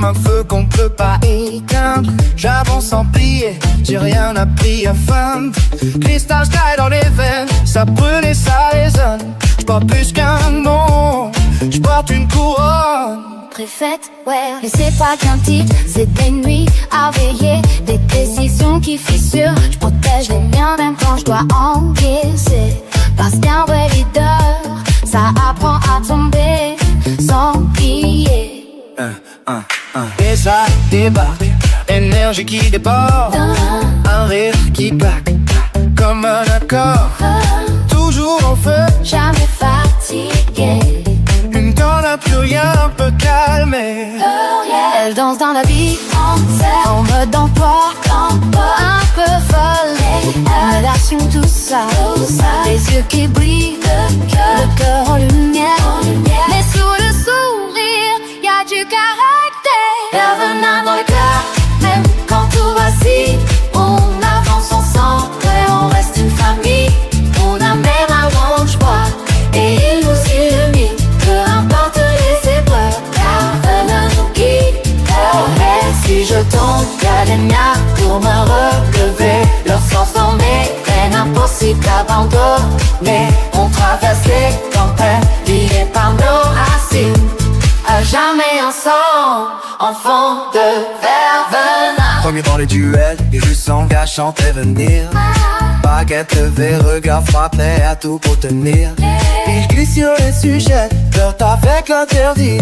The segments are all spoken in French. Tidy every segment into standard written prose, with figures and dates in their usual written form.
un feu qu'on ne peut pas éteindre. J'avance sans plier, j'ai rien appris à feindre. Cristal sky dans les veines, ça brûle et ça résonne. J'porte plus qu'un nom, j'porte une couronne. Préfète, ouais, mais c'est pas qu'un titre, c'est des nuits à veiller, des décisions qui fissurent. J'protège les miens même quand j'dois encaisser. Parce qu'un vrai leader, ça apprend à tomber sans plier. Et ça débarque, énergie qui déborde, un rire qui claque, comme un accord. Toujours en feu, Jamais fatigué, une dans n'a plus rien peut calmer. elle danse dans la vie en mode d'emploi, un peu folle, elle assume tout ça, les yeux qui brillent, le cœur en lumière, mais sous le sourire, y'a du caractère. Revenant dans le cœur, même quand tout vacille, on avance ensemble et on reste une famille. On a même un bon choix et il nous illumine, peu importe les épreuves, car Revenant nous guide. Et si je tombe, y'a les miens pour me relever. Leur sens dans mes veines, impossible d'abandonner. On traverse les tempêtes, liés par nos racines, à jamais ensemble, enfants de Vervenin. Premier dans les duels, et je s'engage sans prévenir. Baguette levée, regard froid, prêt à tout pour tenir. Et je glisse sur les sujets, flirte avec l'interdit.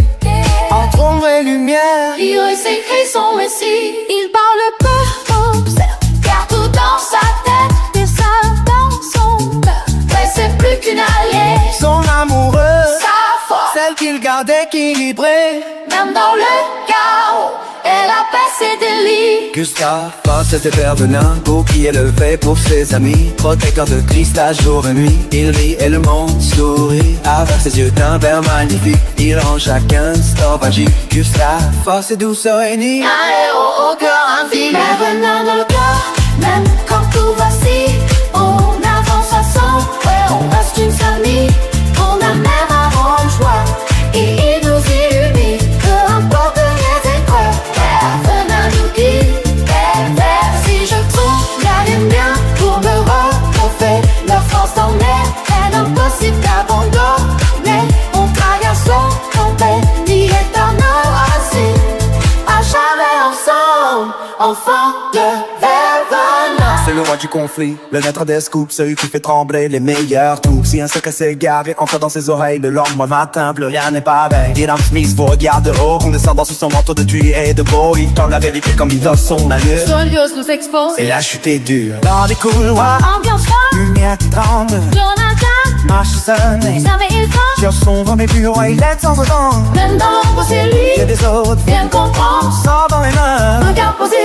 Entre ombre et lumière, Iris écrit son récit. Il parle peu, observe, garde tout dans sa tête, mais ça dans son cœur. Ouais, c'est plus qu'une alliée, son amoureux, sa foi, celle qu'il garde équilibrée. même dans le chaos, elle apaise ses délits. Gustave, c'était Vervenin, bouclier élevé pour ses amis. Protecteur de cristal jour et nuit, il rit et le monde sourit. Avec ses yeux d'un verre magnifique, il rend chacun stop magique. Gustave, force et douceur réunie, Un héros au cœur infini. Revenant dans le cœur, même quand tout vacille, on avance ensemble, ouais, on reste une famille. On a même un bon choix et il nous illumine, peu importe les épreuves, Revenant nous guide. Si je trouve, y'a les miens pour me relever. Leur force dans mes veines, impossible d'abandonner. On traverse son tempête, liés par nos racines, à jamais ensemble, enfants de Vervenin. c'est le roi du conflit, le maître des scoops, celui qui fait trembler les meilleurs troupes. Si un secret s'égaré entre dans ses oreilles, le lendemain matin, plus rien n'est pareil. Dylan Smith vous regarde de haut, condescendant sous son manteau de tuile et de beau. Il tend la vérité comme il donne son allure. Solios nous expose, Et la chute est dure. Dans les couloirs, ambiance folle, lumière qui tremble, Jonathan, marche sonnée. jamais il faut, Sur son vent mes bureaux, il est sans temps. même dans l'ombre c'est J'ai lui, des autres, viens comprendre, sort dans les mains. regard posé,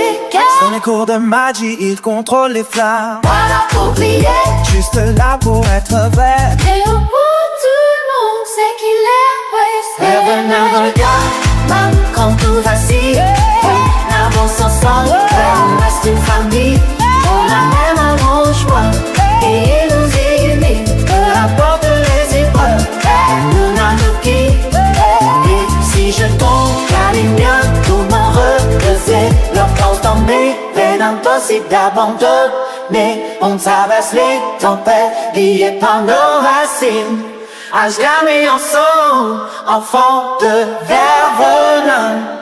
Son écho de magie, il contrôle les flammes. voilà pour plier. Juste là pour être vrai. Et au bout tout le monde sait qu'il est resté. Revenant dans le cœur, même quand tout vacille, on avance ensemble, on reste une famille. On a même un bon choix et il nous illumine, peu importe les épreuves, Revenant nous guide. Et si je tombe, y'a les miens pour me relever. Leur force dans mes veines, impossible d'abandonner. On traverse les tempêtes, liés par nos racines, à jamais ensemble, enfants de Vervenin.